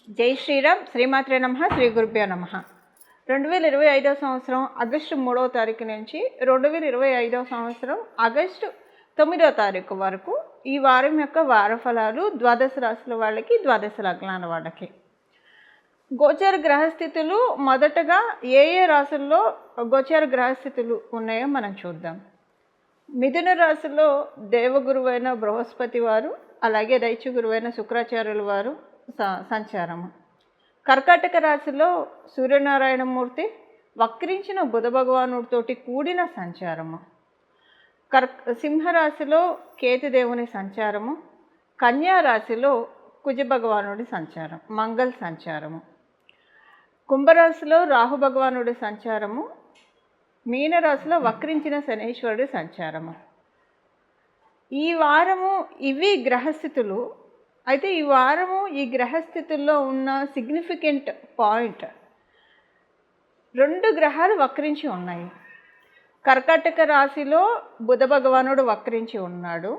జై శ్రీరామ్. శ్రీమాత్రే నమః. శ్రీ గురుభ్యో నమః. 2025 సంవత్సరం ఆగస్టు 3వ తారీఖు నుంచి 2025 సంవత్సరం ఆగస్టు 9వ తారీఖు వరకు ఈ వారం యొక్క వార ఫలాలు ద్వాదశ రాశుల వాళ్ళకి, ద్వాదశ లగ్నాల వాళ్ళకి. గోచర గ్రహస్థితులు మొదటగా ఏ రాశుల్లో గోచర గ్రహస్థితులు ఉన్నాయో మనం చూద్దాం. మిథున రాశిలో దేవగురువైన బృహస్పతి వారు, అలాగే దైత్య గురువైన శుక్రాచార్యుల వారు సంచారము. కర్కాటక రాశిలో సూర్యనారాయణమూర్తి వక్రించిన బుధ భగవానుడితోటి కూడిన సంచారము. సింహరాశిలో కేతుదేవుని సంచారము. కన్యా రాశిలో కుజ భగవానుడి సంచారం, మంగళ సంచారము. కుంభరాశిలో రాహు భగవానుడి సంచారము. మీనరాశిలో వక్రించిన శనీశ్వరుడి సంచారము. ఈ వారము ఇవి గ్రహస్థితులు. అయితే ఈ వారము ఈ గ్రహస్థితుల్లో ఉన్న సిగ్నిఫికెంట్ పాయింట్, 2 గ్రహాలు వక్రించి ఉన్నాయి. కర్కాటక రాశిలో బుధ భగవానుడు వక్రించి ఉన్నాడు.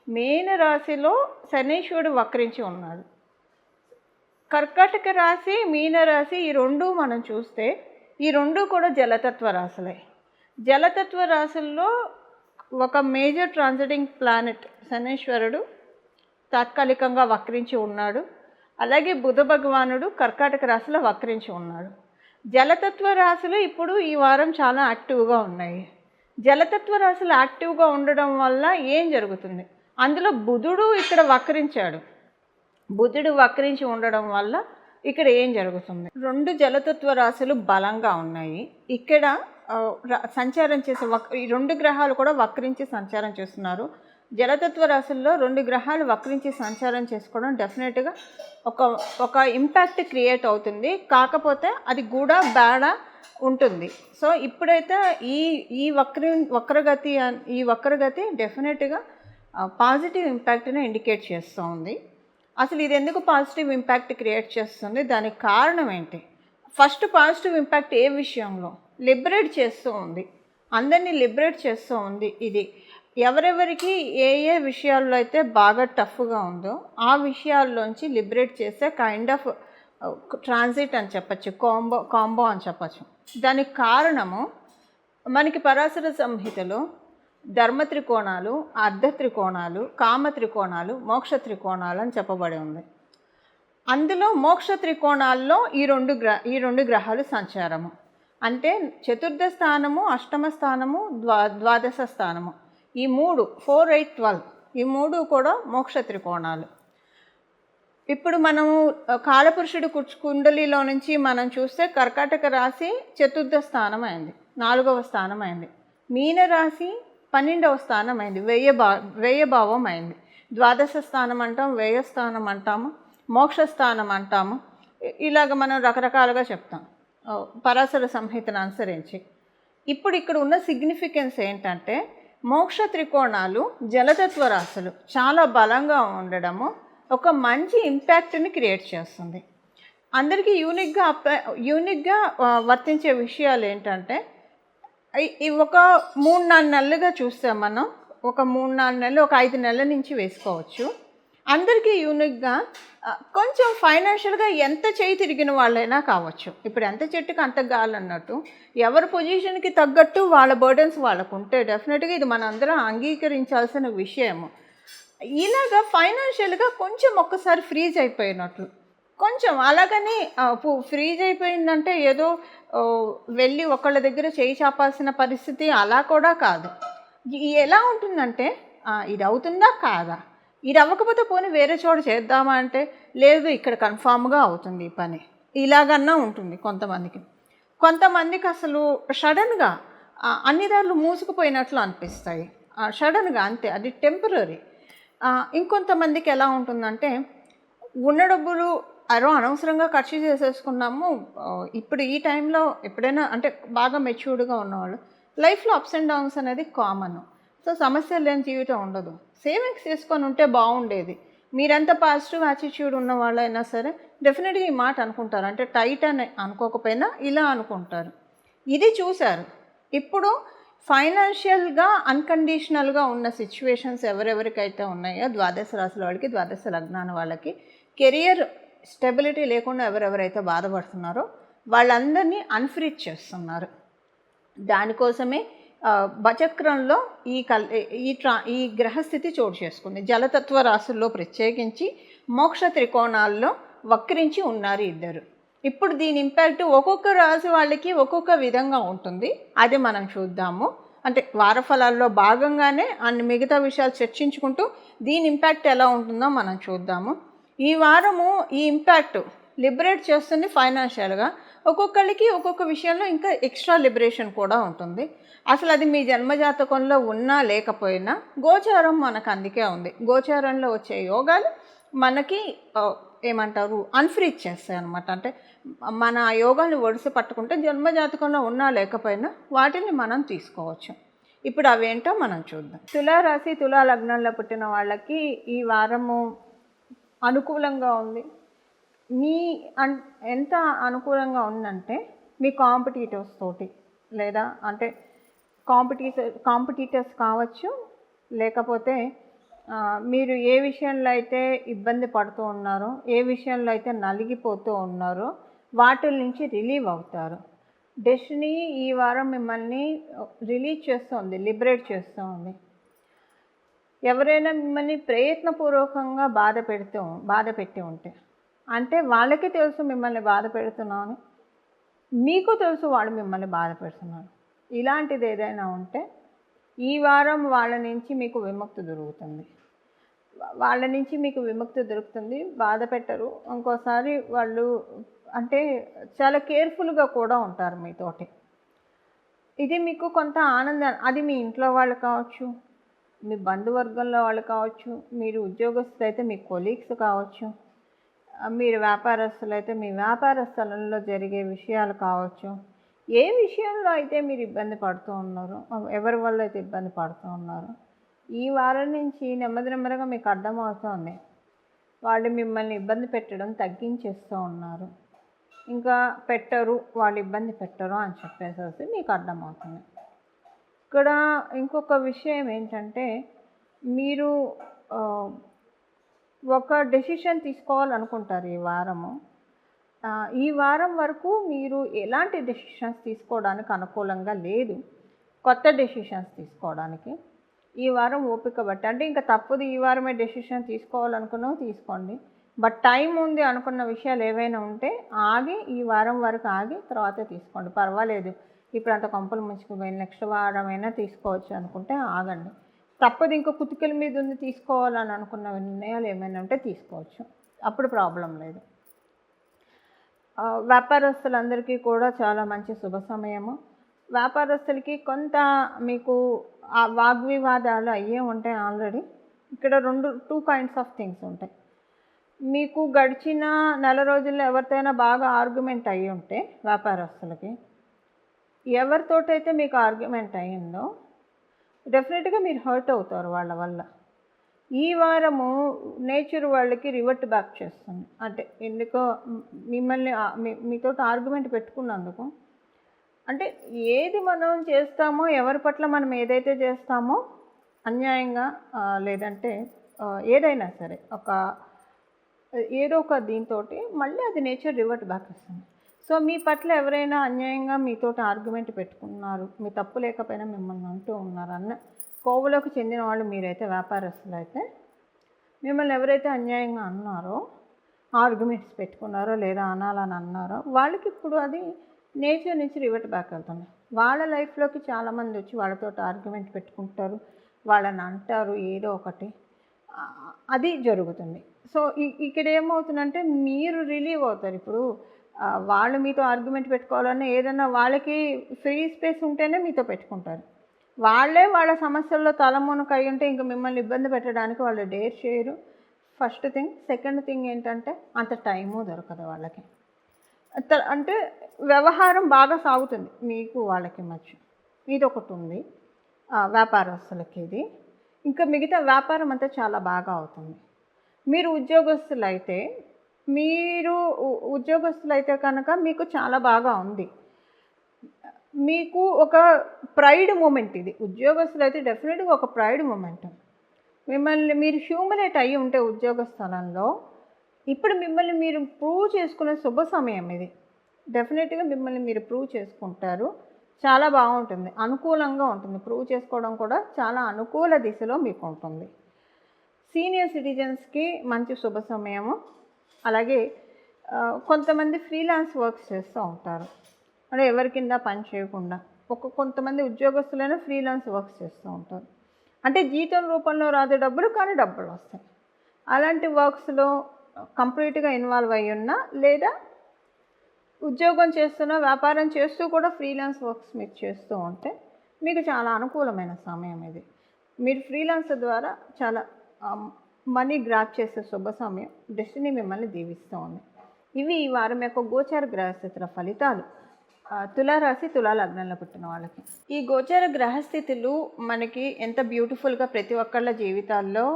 మీన రాశిలో శనీశ్వరుడు వక్రించి ఉన్నాడు. కర్కాటక రాశి, మీనరాశి ఈ 2 మనం చూస్తే ఈ 2 కూడా జలతత్వ రాశులే. జలతత్వ రాశుల్లో ఒక మేజర్ ట్రాన్సిటింగ్ ప్లానెట్ శనీశ్వరుడు తాత్కాలికంగా వక్రించి ఉన్నాడు. అలాగే బుధ భగవానుడు కర్కాటక రాశిలో వక్రించి ఉన్నాడు. జలతత్వ రాశులు ఇప్పుడు ఈ వారం చాలా యాక్టివ్గా ఉన్నాయి. జలతత్వ రాశులు యాక్టివ్గా ఉండడం వల్ల ఏం జరుగుతుంది? అందులో బుధుడు ఇక్కడ వక్రించాడు. బుధుడు వక్రించి ఉండడం వల్ల ఇక్కడ ఏం జరుగుతుంది? 2 జలతత్వ రాశులు బలంగా ఉన్నాయి. ఇక్కడ సంచారం చేసే ఈ 2 గ్రహాలు కూడా వక్రించి సంచారం చేస్తున్నారు. జలతత్వ రాశుల్లో 2 గ్రహాలు వక్రించి సంచారం చేసుకోవడం డెఫినెట్గా ఒక ఇంపాక్ట్ క్రియేట్ అవుతుంది. కాకపోతే అది కూడా బేడా ఉంటుంది. సో ఇప్పుడైతే ఈ వక్రగతి డెఫినెట్గా పాజిటివ్ ఇంపాక్ట్ని ఇండికేట్ చేస్తూ ఉంది. అసలు ఇది ఎందుకు పాజిటివ్ ఇంపాక్ట్ క్రియేట్ చేస్తుంది? దానికి కారణం ఏంటి? ఫస్ట్ పాజిటివ్ ఇంపాక్ట్ ఏ విషయంలో? లిబరేట్ చేస్తూ ఉంది, అందరినీ లిబరేట్ చేస్తూ ఉంది. ఇది ఎవరెవరికి ఏ విషయాల్లో అయితే బాగా టఫ్గా ఉందో ఆ విషయాల్లోంచి లిబరేట్ చేసే కైండ్ ఆఫ్ ట్రాన్సిట్ అని చెప్పచ్చు, కాంబో అని చెప్పచ్చు. దానికి కారణము మనకి పరాశర సంహితలో ధర్మ త్రికోణాలు, అర్ధ త్రికోణాలు, కామ త్రికోణాలు, మోక్ష త్రికోణాలు అని చెప్పబడి ఉంది. అందులో మోక్ష త్రికోణాల్లో ఈ 2 గ్రహాలు సంచారము. అంటే చతుర్థ స్థానము, అష్టమ స్థానము, ద్వాదశ స్థానము, ఈ 3 4, 8, 12 ఈ 3 కూడా మోక్ష త్రికోణాలు. ఇప్పుడు మనము కాలపురుషుడు కుండలిలో నుంచి మనం చూస్తే కర్కాటక రాశి చతుర్థ స్థానం అయింది, 4వ స్థానం అయింది. మీనరాశి 12వ స్థానం అయింది, వ్యయభావం అయింది. ద్వాదశ స్థానం అంటాం, వ్యయస్థానం అంటాము, మోక్షస్థానం అంటాము. ఇలాగ మనం రకరకాలుగా చెప్తాం పరాశర సంహితను అనుసరించి. ఇప్పుడు ఇక్కడ ఉన్న సిగ్నిఫికెన్స్ ఏంటంటే మోక్ష త్రికోణాలు జలతత్వ రాశులు చాలా బలంగా ఉండడము ఒక మంచి ఇంపాక్ట్ని క్రియేట్ చేస్తుంది. అందరికీ యూనిక్గా వర్తించే విషయాలు ఏంటంటే ఒక 3-4 నెలలుగా చూస్తే మనం ఒక 3-4 నెలలు, ఒక 5 నెలల నుంచి వేసుకోవచ్చు. అందరికీ యూనిక్గా కొంచెం ఫైనాన్షియల్గా ఎంత చేయి తిరిగిన వాళ్ళైనా కావచ్చు. ఇప్పుడు ఎంత చెట్టుకి అంత గాలి అన్నట్టు ఎవరి పొజిషన్కి తగ్గట్టు వాళ్ళ బర్డెన్స్ వాళ్ళకు ఉంటే డెఫినెట్గా ఇది మన అందరం అంగీకరించాల్సిన విషయము. ఇలాగా ఫైనాన్షియల్గా కొంచెం ఒక్కసారి ఫ్రీజ్ అయిపోయినట్లు, కొంచెం అలాగని ఫ్రీజ్ అయిపోయిందంటే ఏదో వెళ్ళి ఒకళ్ళ దగ్గర చేయి చాపాల్సిన పరిస్థితి అలా కూడా కాదు. ఎలా ఉంటుందంటే ఇది అవుతుందా కాదా, ఇది అవ్వకపోతే పోనీ వేరే చోట చేద్దామా అంటే లేదు, ఇక్కడ కన్ఫామ్గా అవుతుంది ఈ పని, ఇలాగన్నా ఉంటుంది కొంతమందికి అసలు సడన్గా అన్ని దారులు మూసుకుపోయినట్లు అనిపిస్తాయి, సడన్గా అంతే, అది టెంపరీ. ఇంకొంతమందికి ఎలా ఉంటుందంటే ఉన్న డబ్బులు అనవసరంగా ఖర్చు చేసేసుకున్నాము. ఇప్పుడు ఈ టైంలో ఎప్పుడైనా అంటే బాగా మెచ్యూర్డ్గా ఉన్నవాళ్ళు లైఫ్లో అప్స్ అండ్ డౌన్స్ అనేది కామన్. సో సమస్య లేని జీవితం ఉండదు. సేవింగ్స్ చేసుకొని ఉంటే బాగుండేది. మీరెంత పాజిటివ్ యాటిట్యూడ్ ఉన్న వాళ్ళైనా సరే డెఫినెట్గా ఈ మాట అనుకుంటారు. అంటే టైట్ అని అనుకోకపోయినా ఇలా అనుకుంటారు. ఇది చూశారు. ఇప్పుడు ఫైనాన్షియల్గా అన్కండిషనల్గా ఉన్న సిచ్యువేషన్స్ ఎవరెవరికైతే ఉన్నాయో ద్వాదశ రాశుల వాళ్ళకి, ద్వాదశ లగ్నాల వాళ్ళకి కెరియర్ స్టెబిలిటీ లేకుండా ఎవరెవరైతే బాధపడుతున్నారో వాళ్ళందరినీ అన్ఫ్రీజ్ చేస్తున్నారు. దానికోసమే బచక్రంలో ఈ గ్రహస్థితి చోటు చేసుకుంది. జలతత్వ రాశుల్లో ప్రత్యేకించి మోక్ష త్రికోణాల్లో వక్రించి ఉన్నారు ఇద్దరు. ఇప్పుడు దీని ఇంపాక్ట్ ఒక్కొక్క రాశి వాళ్ళకి ఒక్కొక్క విధంగా ఉంటుంది. అది మనం చూద్దాము. అంటే వారఫలాల్లో భాగంగానే అన్ని మిగతా విషయాలు చర్చించుకుంటూ దీని ఇంపాక్ట్ ఎలా ఉంటుందో మనం చూద్దాము. ఈ వారము ఈ ఇంపాక్ట్ లిబరేట్ చేస్తుంది ఫైనాన్షియల్గా. ఒక్కొక్కరికి ఒక్కొక్క విషయంలో ఇంకా ఎక్స్ట్రా లిబరేషన్ కూడా ఉంటుంది. అసలు అది మీ జన్మజాతకంలో ఉన్నా లేకపోయినా గోచారం మనకు అందుకే ఉంది. గోచారంలో వచ్చే యోగాలు మనకి ఏమంటారు అన్ఫ్రీజ్ చేస్తాయి అన్నమాట. అంటే మన యోగాన్ని ఒడిసి పట్టుకుంటే జన్మజాతకంలో ఉన్నా లేకపోయినా వాటిని మనం తీసుకోవచ్చు. ఇప్పుడు అవేంటో మనం చూద్దాం. తులారాశి తులా లగ్నంలో పుట్టిన వాళ్ళకి ఈ వారము అనుకూలంగా ఉంది. ఎంత అనుకూలంగా ఉందంటే మీ కాంపిటీటర్స్ తోటి, లేదా అంటే కాంపిటీటర్స్ కావచ్చు, లేకపోతే మీరు ఏ విషయంలో అయితే ఇబ్బంది పడుతూ ఉన్నారో, ఏ విషయంలో అయితే నలిగిపోతూ ఉన్నారో వాటి నుంచి రిలీవ్ అవుతారు. డెస్టినీ ఈ వారం మిమ్మల్ని రిలీజ్ చేస్తుంది, లిబరేట్ చేస్తుంది. ఎవరైనా మిమ్మల్ని ప్రయత్నపూర్వకంగా బాధ పెట్టి ఉంటే, అంటే వాళ్ళకి తెలుసు మిమ్మల్ని బాధ పెడుతున్నాను, మీకు తెలుసు వాళ్ళు మిమ్మల్ని బాధ పెడుతున్నారు. ఇలాంటిది ఏదైనా ఉంటే ఈ వారం వాళ్ళ నుంచి మీకు విముక్తి దొరుకుతుంది. బాధ పెట్టరు. ఇంకోసారి వాళ్ళు అంటే చాలా కేర్ఫుల్గా కూడా ఉంటారు మీతోటి. ఇది మీకు కొంత ఆనందాన్ని, అది మీ ఇంట్లో వాళ్ళు కావచ్చు, మీ బంధువర్గంలో వాళ్ళు కావచ్చు, మీరు ఉద్యోగస్తులు అయితే మీ కొలీగ్స్ కావచ్చు, మీరు వ్యాపారస్తులు అయితే మీ వ్యాపార స్థలంలో జరిగే విషయాలు కావచ్చు. ఏ విషయంలో అయితే మీరు ఇబ్బంది పడుతూ ఉన్నారో, ఎవరి వల్ల అయితే ఇబ్బంది పడుతూ ఉన్నారో, ఈ వారం నుంచి నెమ్మదిగా మీకు అర్థమవుతుంది వాళ్ళు మిమ్మల్ని ఇబ్బంది పెట్టడం తగ్గించేస్తూ ఉన్నారు. ఇంకా పెట్టరు, వాళ్ళు ఇబ్బంది పెట్టరు అని చెప్పేసి మీకు అర్థమవుతుంది. ఇక్కడ ఇంకొక విషయం ఏంటంటే, మీరు ఒక డెసిషన్ తీసుకోవాలనుకుంటారు ఈ వారము. ఈ వారం వరకు మీరు ఎలాంటి డెసిషన్స్ తీసుకోవడానికి అనుకూలంగా లేదు. కొత్త డెసిషన్స్ తీసుకోవడానికి ఈ వారం ఓపిక బట్టి, అంటే ఇంకా తప్పదు ఈ వారమే డెసిషన్ తీసుకోవాలనుకున్నావు తీసుకోండి. బట్ టైం ఉంది అనుకున్న విషయాలు ఏవైనా ఉంటే ఈ వారం వరకు ఆగి తర్వాత తీసుకోండి, పర్వాలేదు. ఇప్పుడు అంత కొంపలు ముంచుకుపోయి నెక్స్ట్ వారమైనా తీసుకోవచ్చు అనుకుంటే ఆగండి. తప్పదు, ఇంకో కుతికల మీద ఉంది తీసుకోవాలని అనుకున్న నిర్ణయాలు ఏమైనా ఉంటే తీసుకోవచ్చు, అప్పుడు ప్రాబ్లం లేదు. వ్యాపారస్తులందరికీ కూడా చాలా మంచి శుభ సమయము. వ్యాపారస్తులకి కొంత మీకు వాగ్వివాదాలు అయ్యే ఉంటాయి ఆల్రెడీ. ఇక్కడ టూ కైండ్స్ ఆఫ్ థింగ్స్ ఉంటాయి. మీకు గడిచిన నెల రోజుల్లో ఎవరితోనైనా బాగా ఆర్గ్యుమెంట్ అయ్యి ఉంటే వ్యాపారస్తులకి, ఎవరితోటైతే మీకు ఆర్గ్యుమెంట్ అయ్యిందో డెఫినెట్గా మీరు హర్ట్ అవుతారు వాళ్ళ వల్ల. ఈ వారము నేచర్ వాళ్ళకి రివర్ట్ బ్యాక్ చేస్తుంది. అంటే ఎందుకో మిమ్మల్ని మీతో ఆర్గ్యుమెంట్ పెట్టుకున్నందుకు, అంటే ఏది మనం చేస్తామో, ఎవరి పట్ల మనం ఏదైతే చేస్తామో అన్యాయంగా, లేదంటే ఏదైనా సరే ఏదో ఒక దీంతో మళ్ళీ అది నేచర్ రివర్ట్ బ్యాక్ వస్తుంది. సో మీ పట్ల ఎవరైనా అన్యాయంగా మీతో ఆర్గ్యుమెంట్ పెట్టుకున్నారు, మీ తప్పు లేకపోయినా మిమ్మల్ని అంటూ ఉన్నారు అన్న కోవలోకి చెందిన వాళ్ళు మీరైతే, వ్యాపారస్తులు అయితే, మిమ్మల్ని ఎవరైతే అన్యాయంగా అన్నారో, ఆర్గ్యుమెంట్స్ పెట్టుకున్నారో లేదా అనాలని అన్నారో, వాళ్ళకి ఇప్పుడు అది నేచర్ నుంచి రివర్ట్ బ్యాక్ వెళ్తుంది. వాళ్ళ లైఫ్లోకి చాలామంది వచ్చి వాళ్ళతో ఆర్గ్యుమెంట్ పెట్టుకుంటారు, వాళ్ళని అంటారు ఏదో ఒకటి, అది జరుగుతుంది. సో ఇక్కడ ఏమవుతుందంటే మీరు రిలీవ్ అవుతారు. ఇప్పుడు వాళ్ళు మీతో ఆర్గ్యుమెంట్ పెట్టుకోవాలన్నా ఏదన్నా వాళ్ళకి ఫ్రీ స్పేస్ ఉంటేనే మీతో పెట్టుకుంటారు. వాళ్ళే వాళ్ళ సమస్యల్లో తలమునక అయి ఉంటే ఇంకా మిమ్మల్ని ఇబ్బంది పెట్టడానికి వాళ్ళు డేర్ చేయరు, ఫస్ట్ థింగ్. సెకండ్ థింగ్ ఏంటంటే అంత టైము దొరకదు వాళ్ళకి. అంటే వ్యవహారం బాగా సాగుతుంది మీకు వాళ్ళకి మధ్య, ఇది ఒకటి ఉంది వ్యాపారస్తులకి. ఇది ఇంకా మిగతా వ్యాపారం అంతా చాలా బాగా అవుతుంది. మీరు ఉద్యోగస్తులైతే కనుక మీకు చాలా బాగా ఉంది. మీకు ఒక ప్రైడ్ మూమెంట్ ఇది. ఉద్యోగస్తులు అయితే డెఫినెట్గా ఒక ప్రైడ్ మూమెంట్. మిమ్మల్ని మీరు హ్యూమిలేట్ అయ్యి ఉంటే ఉద్యోగ స్థలంలో ఇప్పుడు మిమ్మల్ని మీరు ప్రూవ్ చేసుకునే శుభ సమయం ఇది. డెఫినెట్‌గా మిమ్మల్ని మీరు ప్రూవ్ చేసుకుంటారు. చాలా బాగుంటుంది, అనుకూలంగా ఉంటుంది. ప్రూవ్ చేసుకోవడం కూడా చాలా అనుకూల దిశలో మీకు ఉంటుంది. సీనియర్ సిటిజన్స్కి మంచి శుభ సమయము. అలాగే కొంతమంది ఫ్రీలాన్స్ వర్క్స్ చేస్తూ ఉంటారు, అంటే ఎవరి కింద పని చేయకుండా. కొంతమంది ఉద్యోగస్తులైనా ఫ్రీలాన్స్ వర్క్స్ చేస్తూ ఉంటారు, అంటే జీతం రూపంలో రాదు డబ్బులు, కానీ డబ్బులు వస్తాయి. అలాంటి వర్క్స్లో కంప్లీట్గా ఇన్వాల్వ్ అయ్యి ఉన్నా, లేదా ఉద్యోగం చేస్తున్న, వ్యాపారం చేస్తూ కూడా ఫ్రీలాన్స్ వర్క్స్ మీరు చేస్తూ ఉంటే మీకు చాలా అనుకూలమైన సమయం ఇది. మీరు ఫ్రీలాన్స్ ద్వారా చాలా మనీ గ్రాప్ చేసే శుభ సమయం. డెస్టినీ మిమ్మల్ని దీవిస్తూ ఉంది. ఇవి ఈ వారం యొక్క గోచార గ్రహస్థితుల ఫలితాలు తులారాశి తులా లగ్నంలో పుట్టిన వాళ్ళకి. ఈ గోచార గ్రహస్థితులు మనకి ఎంత బ్యూటిఫుల్గా ప్రతి ఒక్కళ్ళ జీవితాల్లో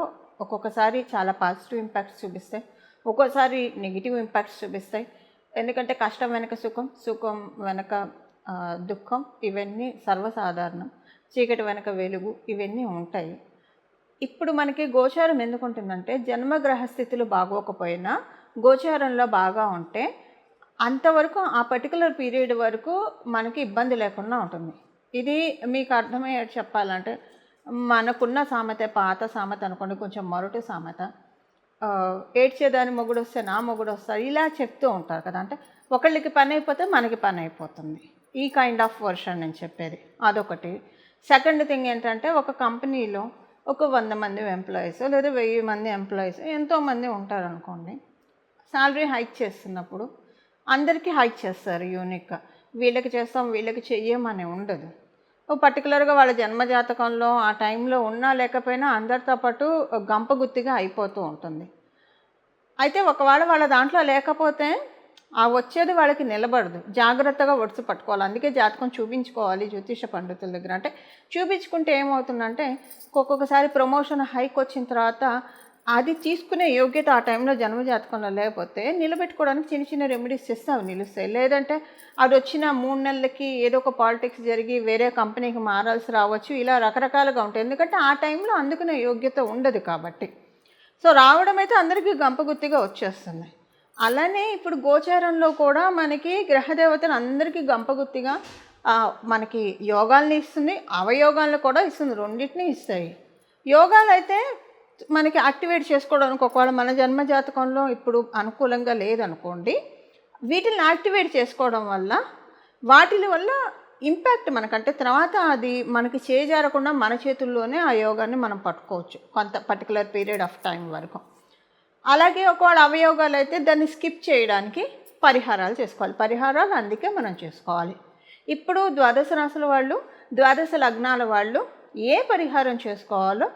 ఒక్కొక్కసారి చాలా పాజిటివ్ ఇంపాక్ట్స్ చూపిస్తాయి, ఒక్కోసారి నెగిటివ్ ఇంపాక్ట్స్ చూపిస్తాయి. ఎందుకంటే కష్టం వెనక సుఖం, సుఖం వెనక దుఃఖం, ఇవన్నీ సర్వసాధారణం. చీకటి వెనక వెలుగు, ఇవన్నీ ఉంటాయి. ఇప్పుడు మనకి గోచారం ఎందుకుంటుందంటే, జన్మగ్రహస్థితులు బాగోకపోయినా గోచారంలో బాగా ఉంటే అంతవరకు ఆ పర్టికులర్ పీరియడ్ వరకు మనకి ఇబ్బంది లేకుండా ఉంటుంది. ఇది మీకు అర్థమయ్యేది చెప్పాలంటే, మనకున్న సామెత, పాత సామెత అనుకోండి, కొంచెం మొరటు సామెత, ఏడ్చేదాని మొగుడు వస్తే నా మొగుడు వస్తారు, ఇలా చెప్తూ ఉంటారు కదా. అంటే ఒకళ్ళకి పని అయిపోతే మనకి పని అయిపోతుంది, ఈ కైండ్ ఆఫ్ వర్షన్ నేను చెప్పేది. అదొకటి. సెకండ్ థింగ్ ఏంటంటే, ఒక కంపెనీలో ఒక 100 మంది ఎంప్లాయీస్ లేదా 1000 మంది ఎంప్లాయీస్ ఎంతోమంది ఉంటారనుకోండి. శాలరీ హైక్ చేస్తున్నప్పుడు అందరికీ హైక్ చేస్తారు యూనిక్గా. వీళ్ళకి చేస్తాం, వీళ్ళకి చెయ్యమని ఉండదు. పర్టికులర్గా వాళ్ళ జన్మజాతకంలో ఆ టైంలో ఉన్నా లేకపోయినా అందరితో పాటు గంపగుత్తిగా అయిపోతూ ఉంటుంది. అయితే ఒకవేళ వాళ్ళ దాంట్లో లేకపోతే ఆ వచ్చేది వాళ్ళకి నిలబడదు, జాగ్రత్తగా ఒడిసి పట్టుకోవాలి. అందుకే జాతకం చూపించుకోవాలి జ్యోతిష పండితుల దగ్గర. అంటే చూపించుకుంటే ఏమవుతుందంటే, ఒక్కొక్కసారి ప్రమోషన్ హైక్ వచ్చిన తర్వాత అది తీసుకునే యోగ్యత ఆ టైంలో జన్మజాతకంలో లేకపోతే నిలబెట్టుకోవడానికి చిన్న చిన్న రెమెడీస్ చేస్తే అవి నిలుస్తాయి. లేదంటే అది వచ్చిన 3 నెలలకి ఏదో ఒక పాలిటిక్స్ జరిగి వేరే కంపెనీకి మారాల్సి రావచ్చు, ఇలా రకరకాలుగా ఉంటాయి. ఎందుకంటే ఆ టైంలో అందుకునే యోగ్యత ఉండదు కాబట్టి. సో రావడం అయితే అందరికీ గంపగుత్తిగా వచ్చేస్తుంది. అలానే ఇప్పుడు గోచారంలో కూడా మనకి గ్రహదేవతలు అందరికీ గంపగుత్తిగా మనకి యోగాల్ని ఇస్తుంది, అవయోగాలను కూడా ఇస్తుంది, రెండింటినీ ఇస్తాయి. యోగాలు అయితే మనకి యాక్టివేట్ చేసుకోవడానికి ఒకవేళ మన జన్మజాతకంలో ఇప్పుడు అనుకూలంగా లేదనుకోండి, వీటిని యాక్టివేట్ చేసుకోవడం వల్ల వాటి వల్ల ఇంపాక్ట్ మనకంటే తర్వాత అది మనకి చేజారకుండా మన చేతుల్లోనే ఆ యోగాన్ని మనం పట్టుకోవచ్చు కొంత పర్టికులర్ పీరియడ్ ఆఫ్ టైం వరకు. అలాగే ఒకవేళ అవయోగాలు అయితే దాన్ని స్కిప్ చేయడానికి పరిహారాలు చేసుకోవాలి. పరిహారాలు అందుకే మనం చేసుకోవాలి. ఇప్పుడు ద్వాదశ రాశుల వాళ్ళు, ద్వాదశ లగ్నాల వాళ్ళు ఏ పరిహారం చేసుకోవాలో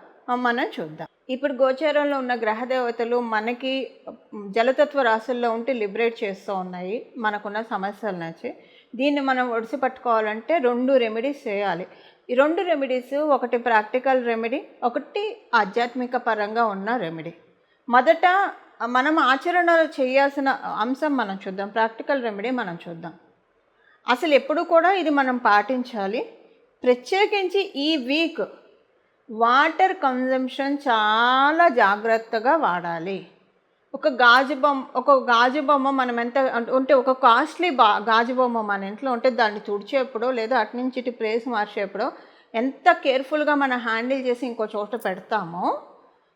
మనం చూద్దాం. ఇప్పుడు గోచారంలో ఉన్న గ్రహదేవతలు మనకి జలతత్వ రాశుల్లో ఉంటే లిబరేట్ చేస్తూ ఉన్నాయి మనకున్న సమస్యల నుంచి. దీన్ని మనం ఒడిసి పట్టుకోవాలంటే 2 రెమెడీస్ చేయాలి. ఈ 2 రెమెడీస్, ఒకటి ప్రాక్టికల్ రెమెడీ, ఒకటి ఆధ్యాత్మిక పరంగా ఉన్న రెమెడీ. మొదట మనం ఆచరణలో చేయాల్సిన అంశం మనం చూద్దాం, ప్రాక్టికల్ రెమెడీ మనం చూద్దాం. అసలు ఎప్పుడు కూడా ఇది మనం పాటించాలి. ప్రత్యేకించి ఈ వీక్ వాటర్ కన్జంప్షన్ చాలా జాగ్రత్తగా వాడాలి. ఒక గాజు బొమ్మ మనం ఎంత ఉంటే, ఒక కాస్ట్లీ గాజు బొమ్మ మన ఇంట్లో ఉంటే దాన్ని తుడిచేప్పుడో లేదా అటు నుంచి ఇటు ప్లేస్ మార్చేప్పుడో ఎంత కేర్ఫుల్గా మనం హ్యాండిల్ చేసి ఇంకో చోట పెడతామో,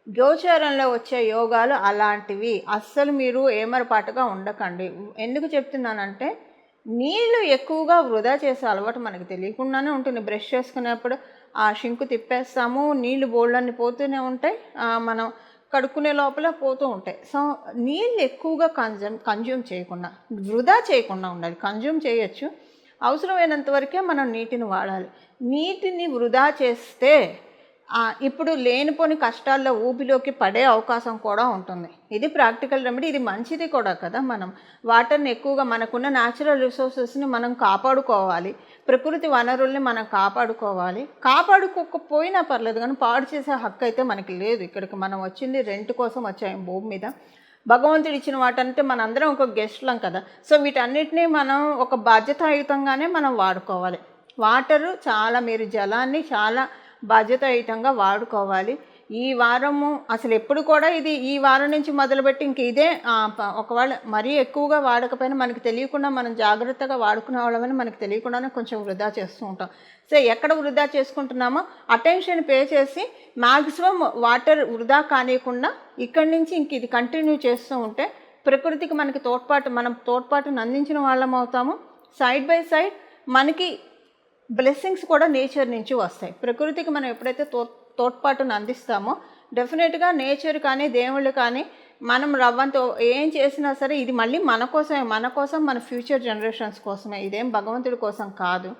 గోచారంలో వచ్చే యోగాలు అలాంటివి. అస్సలు మీరు ఏమరపాటుగా ఉండకండి. ఎందుకు చెప్తున్నానంటే, నీళ్ళు ఎక్కువగా వృధా చేసే అలవాటు మనకు తెలియకుండానే ఉంటుంది. బ్రష్ చేసుకునేప్పుడు ఆ షింకు తిప్పేస్తాము, నీళ్ళు బోళ్ళన్ని పోతూనే ఉంటాయి, మనం కడుక్కునే లోపల పోతూ ఉంటాయి. సో నీళ్ళు ఎక్కువగా కన్జ్యూమ్ చేయకుండా, వృధా చేయకుండా ఉండాలి. కన్జ్యూమ్ చేయొచ్చు, అవసరమైనంత వరకే మనం నీటిని వాడాలి. నీటిని వృధా చేస్తే ఇప్పుడు లేనిపోని కష్టాల్లో ఊబిలోకి పడే అవకాశం కూడా ఉంటుంది. ఇది ప్రాక్టికల్ రెమెడీ, ఇది మంచిది కూడా కదా. మనం వాటర్ని ఎక్కువగా, మనకున్న న్యాచురల్ రిసోర్సెస్ని మనం కాపాడుకోవాలి, ప్రకృతి వనరుల్ని మనం కాపాడుకోవాలి. కాపాడుకోకపోయినా పర్లేదు, కానీ పాడు చేసే హక్కు అయితే మనకి లేదు. ఇక్కడికి మనం వచ్చింది రెంట్ కోసం వచ్చాము భూమి మీద. భగవంతుడు ఇచ్చిన వాటంటే మనందరం ఒక గెస్ట్లం కదా. సో వీటన్నిటినీ మనం ఒక బాధ్యతాయుతంగానే మనం వాడుకోవాలి. వాటరు చాలా, మీరు జలాన్ని చాలా బాధ్యతాయుతంగా వాడుకోవాలి. ఈ వారము అసలు ఎప్పుడు కూడా ఇది ఈ వారం నుంచి మొదలుపెట్టి ఇంక ఇదే ఒకవేళ మరీ ఎక్కువగా వాడకపోయినా మనకు తెలియకుండా మనం జాగ్రత్తగా వాడుకునే వాళ్ళమని మనకు తెలియకుండానే కొంచెం వృధా చేస్తూ ఉంటాం. సో ఎక్కడ వృధా చేసుకుంటున్నామో అటెన్షన్ పే చేసి మ్యాక్సిమం వాటర్ వృధా కానియకుండా ఇక్కడి నుంచి ఇంక ఇది కంటిన్యూ చేస్తూ ఉంటే ప్రకృతికి మనకి మనం తోడ్పాటును అందించిన వాళ్ళం అవుతాము. సైడ్ బై సైడ్ మనకి బ్లెస్సింగ్స్ కూడా నేచర్ నుంచి వస్తాయి. ప్రకృతికి మనం ఎప్పుడైతే తోడ్పాటును అందిస్తామో డెఫినెట్గా నేచర్ కానీ దేవుళ్ళు కానీ మనం రవ్వంతో ఏం చేసినా సరే ఇది మళ్ళీ మన కోసం మన ఫ్యూచర్ జనరేషన్స్ కోసమే, ఇదేం భగవంతుడి కోసం కాదు.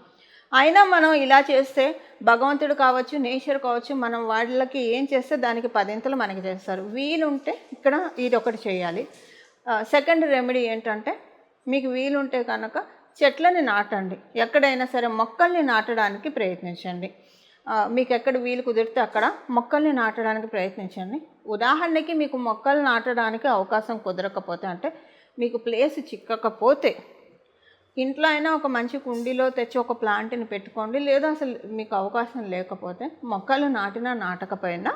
అయినా మనం ఇలా చేస్తే భగవంతుడు కావచ్చు, నేచర్ కావచ్చు, మనం వాళ్ళకి ఏం చేస్తే దానికి 10 మనకి చేస్తారు. వీలుంటే ఇక్కడ ఇది ఒకటి చేయాలి. సెకండ్ రెమెడీ ఏంటంటే మీకు వీలుంటే కనుక చెట్లని నాటండి. ఎక్కడైనా సరే మొక్కల్ని నాటడానికి ప్రయత్నించండి. మీకు ఎక్కడ వీలు కుదిరితే అక్కడ మొక్కల్ని నాటడానికి ప్రయత్నించండి. ఉదాహరణకి మీకు మొక్కలు నాటడానికి అవకాశం కుదరకపోతే, అంటే మీకు ప్లేస్ చిక్కకపోతే ఇంట్లో అయినా ఒక మంచి కుండీలో తెచ్చి ఒక ప్లాంట్ని పెట్టుకోండి. లేదా అసలు మీకు అవకాశం లేకపోతే మొక్కలు నాటకపోయినా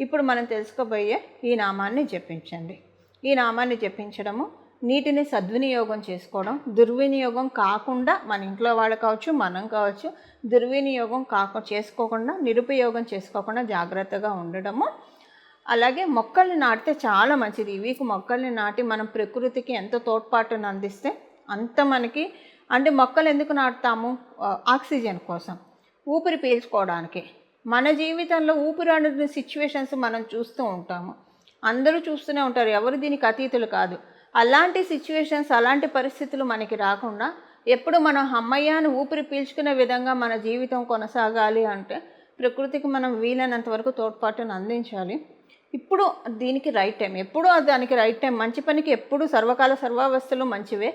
ఇప్పుడు మనం తెలుసుకోబోయే ఈ నామాన్ని జపించండి. ఈ నామాన్ని జపించడము నీటిని సద్వినియోగం చేసుకోవడం, దుర్వినియోగం కాకుండా మన ఇంట్లో వాళ్ళు కావచ్చు, మనం కావచ్చు, దుర్వినియోగం చేసుకోకుండా, నిరుపయోగం చేసుకోకుండా జాగ్రత్తగా ఉండడము. అలాగే మొక్కల్ని నాటితే చాలా మంచిది. ఈ వీక్ మొక్కల్ని నాటి మనం ప్రకృతికి ఎంత తోడ్పాటును అందిస్తే అంత మనకి. అంటే మొక్కలు ఎందుకు నాటుతాము? ఆక్సిజన్ కోసం, ఊపిరి పీల్చుకోవడానికి. మన జీవితంలో ఊపిరాడని సిచ్యువేషన్స్ మనం చూస్తూ ఉంటాము, అందరూ చూస్తూనే ఉంటారు, ఎవరు దీనికి అతీతులు కాదు. అలాంటి సిచ్యువేషన్స్, అలాంటి పరిస్థితులు మనకి రాకుండా ఎప్పుడు మనం అమ్మయ్యాను ఊపిరి పీల్చుకునే విధంగా మన జీవితం కొనసాగాలి అంటే ప్రకృతికి మనం వీలైనంత వరకు తోడ్పాటును అందించాలి. ఇప్పుడు దీనికి రైట్ టైం, ఎప్పుడూ దానికి రైట్ టైం. మంచి పనికి ఎప్పుడు సర్వకాల సర్వావస్థలు మంచివే.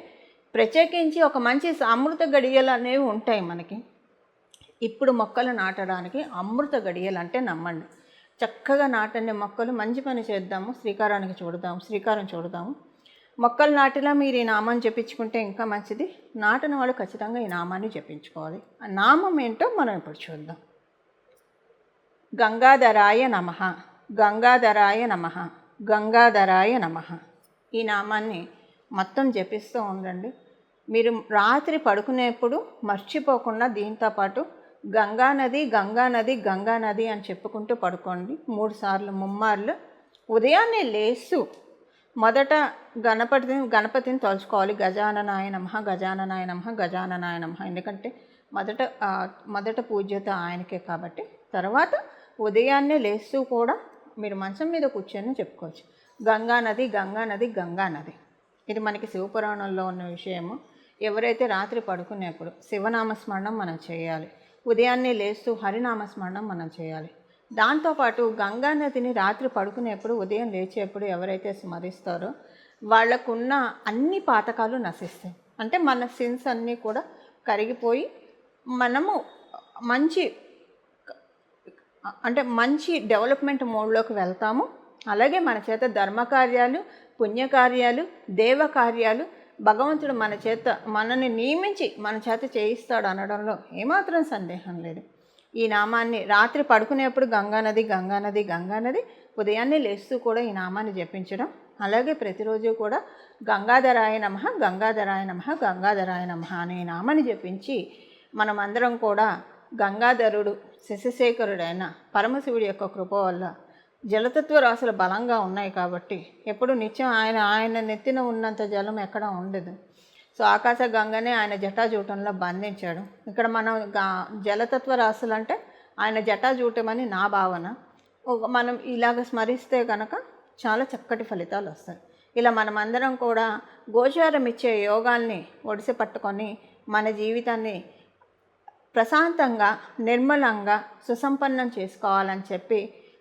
ప్రత్యేకించి ఒక మంచి అమృత గడియలు అనేవి ఉంటాయి మనకి. ఇప్పుడు మొక్కలు నాటడానికి అమృత గడియలు అంటే నమ్మండి. చక్కగా నాటండి మొక్కలు. మంచి పని చేద్దాము, శ్రీకారం చూడదాము. మొక్కలు నాటిలా మీరు ఈ నామాన్ని జపించుకుంటే ఇంకా మంచిది. నాటిన వాళ్ళు ఖచ్చితంగా ఈ నామాన్ని జపించుకోవాలి. ఆ నామం ఏంటో మనం ఇప్పుడు చూద్దాం. గంగాధరాయ నమః, గంగాధరాయ నమః, గంగాధరాయ నమః. ఈ నామాన్ని మొత్తం జపిస్తూ ఉండండి. మీరు రాత్రి పడుకునేప్పుడు మర్చిపోకుండా దీంతో పాటు గంగానది గంగానది గంగానది అని చెప్పుకుంటూ పడుకోండి 3 సార్లు, ముమ్మార్లు. ఉదయాన్నే లేస్తూ మొదట గణపతిని తలుచుకోవాలి. గజాననాయ నమః, గజాననాయ నమః, గజాననాయ నమః. ఎందుకంటే మొదట పూజ్యత ఆయనకే కాబట్టి. తర్వాత ఉదయాన్నే లేస్తూ కూడా మీరు మంచం మీద కూర్చొని చెప్పుకోవచ్చు, గంగానది గంగానది గంగానది. ఇది మనకి శివపురాణంలో ఉన్న విషయము. ఎవరైతే రాత్రి పడుకునేప్పుడు శివనామస్మరణం మనం చేయాలి, ఉదయాన్నే లేస్తూ హరినామస్మరణం మనం చేయాలి. దాంతోపాటు గంగానదిని రాత్రి పడుకునేప్పుడు, ఉదయం లేచేప్పుడు ఎవరైతే స్మరిస్తారో వాళ్ళకున్న అన్ని పాతకాలు నశిస్తాయి. అంటే మన సిన్స్ అన్నీ కూడా కరిగిపోయి మనము మంచి డెవలప్మెంట్ మోడ్లోకి వెళ్తాము. అలాగే మన చేత ధర్మకార్యాలు, పుణ్యకార్యాలు, దేవకార్యాలు భగవంతుడు మనని నియమించి మన చేత చేయిస్తాడు అనడంలో ఏమాత్రం సందేహం లేదు. ఈ నామాన్ని రాత్రి పడుకునేప్పుడు గంగానది గంగానది గంగానది, ఉదయాన్నే లేస్తూ కూడా ఈ నామాన్ని జపించడం. అలాగే ప్రతిరోజు కూడా గంగాధరాయ నమః, గంగాధరాయ నమః, గంగాధరాయ నమః అనే నామాన్ని జపించి మనమందరం కూడా గంగాధరుడు శశిశేఖరుడైన పరమశివుడి యొక్క కృప వల్ల జలతత్వ రాశులు బలంగా ఉన్నాయి కాబట్టి ఎప్పుడు నిత్యం ఆయన నెత్తిన ఉన్నంత జలం ఎక్కడ ఉండదు. సో ఆకాశ గంగనే ఆయన జటాజూటంలో బంధించాడు. ఇక్కడ మనం జలతత్వ రాశులు అంటే ఆయన జటాజూటమని నా భావన. మనం ఇలాగ స్మరిస్తే కనుక చాలా చక్కటి ఫలితాలు వస్తాయి. ఇలా మనమందరం కూడా గోచారం ఇచ్చే యోగాల్ని ఒడిసి పట్టుకొని మన జీవితాన్ని ప్రశాంతంగా, నిర్మలంగా, సుసంపన్నం చేసుకోవాలని చెప్పి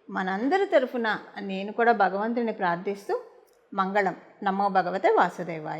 మనందరి తరఫున నేను కూడా భగవంతుని ప్రార్థిస్తూ మంగళం. నమో భగవతే వాసుదేవాయ.